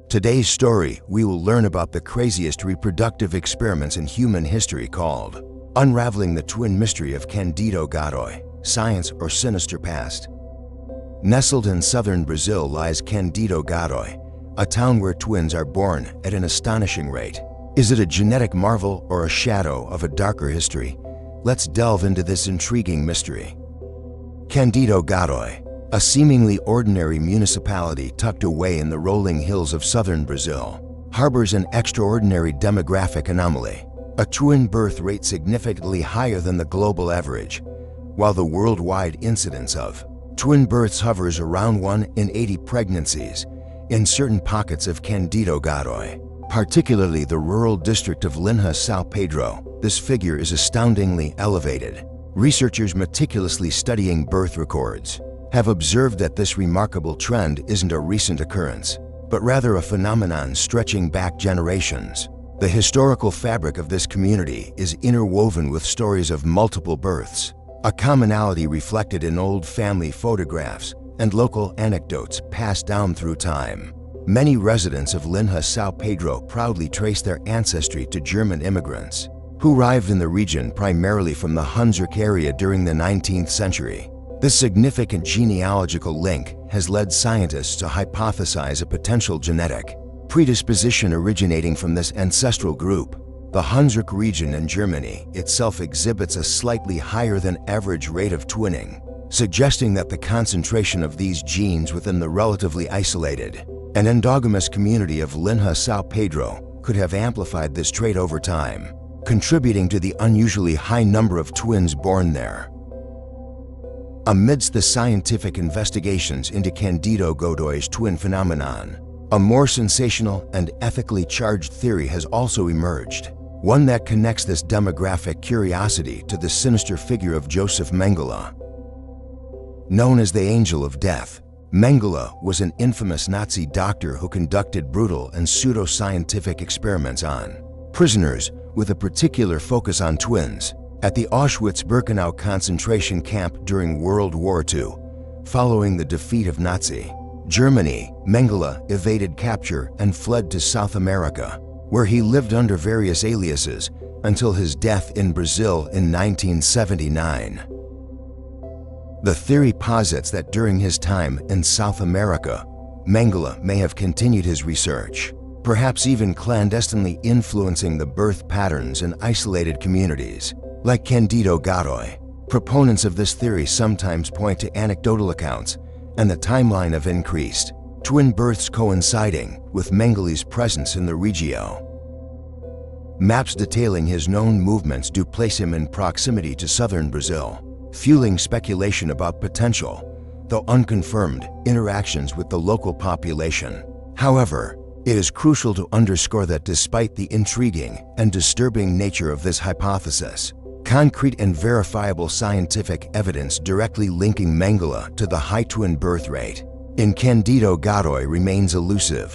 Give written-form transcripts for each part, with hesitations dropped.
Today's story, we will learn about the craziest reproductive experiments in human history called Unraveling the Twin Mystery of Candido Godoy, Science or Sinister Past. Nestled in southern Brazil lies Candido Godoy, a town where twins are born at an astonishing rate. Is it a genetic marvel or a shadow of a darker history? Let's delve into this intriguing mystery. Candido Godoy, a seemingly ordinary municipality tucked away in the rolling hills of southern Brazil, harbors an extraordinary demographic anomaly, a twin birth rate significantly higher than the global average, while the worldwide incidence of twin births hovers around 1 in 80 pregnancies. In certain pockets of Candido Godoy, particularly the rural district of Linha São Pedro, this figure is astoundingly elevated. Researchers meticulously studying birth records have observed that this remarkable trend isn't a recent occurrence, but rather a phenomenon stretching back generations. The historical fabric of this community is interwoven with stories of multiple births, a commonality reflected in old family photographs and local anecdotes passed down through time. Many residents of Linha São Pedro proudly trace their ancestry to German immigrants who arrived in the region primarily from the Hunsrück area during the 19th century. This significant genealogical link has led scientists to hypothesize a potential genetic predisposition originating from this ancestral group. The Hunsrück region in Germany itself exhibits a slightly higher than average rate of twinning, suggesting that the concentration of these genes within the relatively isolated and endogamous community of Linha São Pedro could have amplified this trait over time, contributing to the unusually high number of twins born there. Amidst the scientific investigations into Candido Godoy's twin phenomenon, a more sensational and ethically charged theory has also emerged, one that connects this demographic curiosity to the sinister figure of Joseph Mengele. Known as the Angel of Death, Mengele was an infamous Nazi doctor who conducted brutal and pseudo-scientific experiments on prisoners with a particular focus on twins. At the Auschwitz-Birkenau concentration camp during World War II, following the defeat of Nazi Germany, Mengele evaded capture and fled to South America, where he lived under various aliases until his death in Brazil in 1979. The theory posits that during his time in South America, Mengele may have continued his research, perhaps even clandestinely influencing the birth patterns in isolated communities like Candido Godoy. Proponents of this theory sometimes point to anecdotal accounts and the timeline of increased twin births coinciding with Mengele's presence in the Regio. Maps detailing his known movements do place him in proximity to southern Brazil, fueling speculation about potential, though unconfirmed, interactions with the local population. However, it is crucial to underscore that despite the intriguing and disturbing nature of this hypothesis, concrete and verifiable scientific evidence directly linking Mengele to the high twin birth rate in Candido Godoy remains elusive.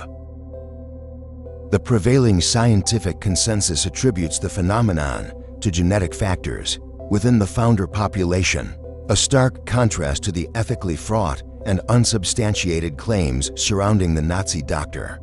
The prevailing scientific consensus attributes the phenomenon to genetic factors within the founder population, a stark contrast to the ethically fraught and unsubstantiated claims surrounding the Nazi doctor.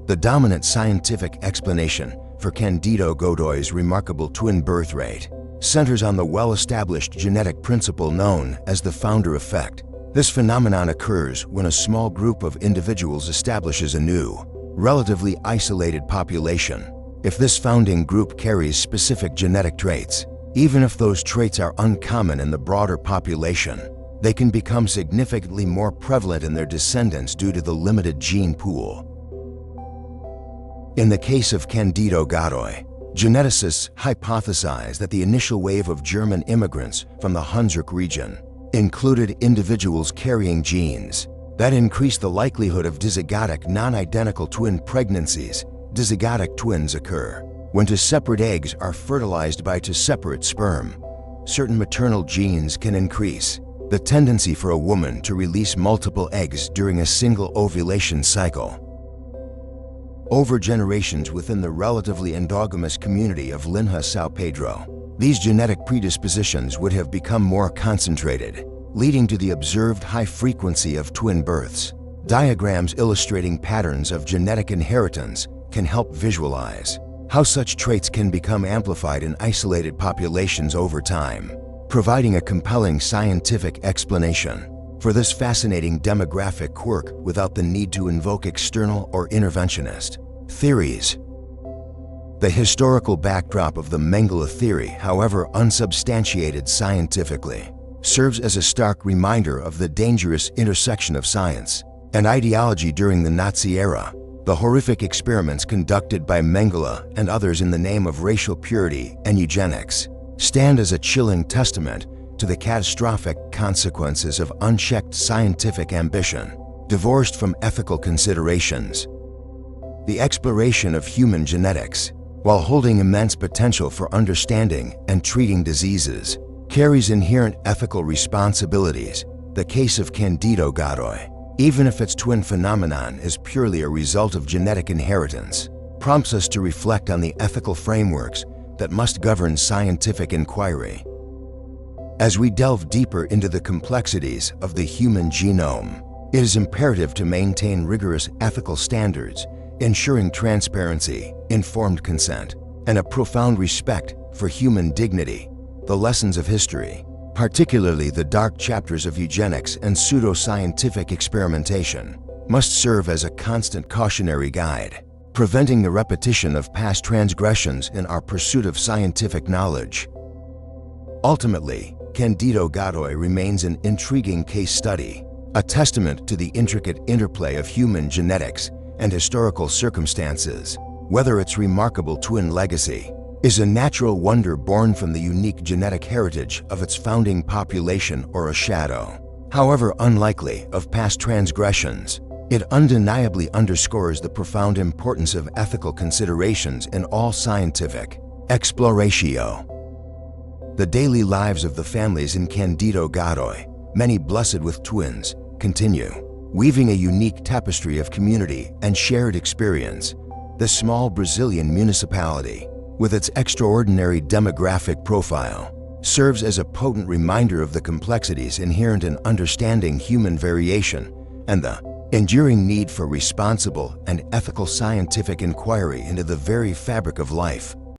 The dominant scientific explanation for Candido Godoy's remarkable twin birth rate centers on the well-established genetic principle known as the founder effect. This phenomenon occurs when a small group of individuals establishes a new, relatively isolated population. If this founding group carries specific genetic traits, even if those traits are uncommon in the broader population, they can become significantly more prevalent in their descendants due to the limited gene pool. In the case of Candido Godoy, geneticists hypothesize that the initial wave of German immigrants from the Hunsrück region included individuals carrying genes that increased the likelihood of dizygotic non-identical twin pregnancies. Dizygotic twins occur when two separate eggs are fertilized by two separate sperm. Certain maternal genes can increase the tendency for a woman to release multiple eggs during a single ovulation cycle. Over generations within the relatively endogamous community of Linha São Pedro, these genetic predispositions would have become more concentrated, leading to the observed high frequency of twin births. Diagrams illustrating patterns of genetic inheritance can help visualize how such traits can become amplified in isolated populations over time, providing a compelling scientific explanation for this fascinating demographic quirk without the need to invoke external or interventionist theories. The historical backdrop of the Mengele theory, however unsubstantiated scientifically, serves as a stark reminder of the dangerous intersection of science and ideology during the Nazi era. The horrific experiments conducted by Mengele and others in the name of racial purity and eugenics stand as a chilling testament to the catastrophic consequences of unchecked scientific ambition, divorced from ethical considerations. The exploration of human genetics, while holding immense potential for understanding and treating diseases, carries inherent ethical responsibilities. The case of Candido Godoy, even if its twin phenomenon is purely a result of genetic inheritance, prompts us to reflect on the ethical frameworks that must govern scientific inquiry. As we delve deeper into the complexities of the human genome, it is imperative to maintain rigorous ethical standards, ensuring transparency, informed consent, and a profound respect for human dignity. The lessons of history, particularly the dark chapters of eugenics and pseudoscientific experimentation, must serve as a constant cautionary guide, preventing the repetition of past transgressions in our pursuit of scientific knowledge. Ultimately, Candido Godoy remains an intriguing case study, a testament to the intricate interplay of human genetics and historical circumstances. Whether its remarkable twin legacy is a natural wonder born from the unique genetic heritage of its founding population or a shadow, however unlikely, of past transgressions, it undeniably underscores the profound importance of ethical considerations in all scientific exploratio. The daily lives of the families in Candido Godoy, many blessed with twins, continue, weaving a unique tapestry of community and shared experience. The small Brazilian municipality, with its extraordinary demographic profile, serves as a potent reminder of the complexities inherent in understanding human variation and the enduring need for responsible and ethical scientific inquiry into the very fabric of life.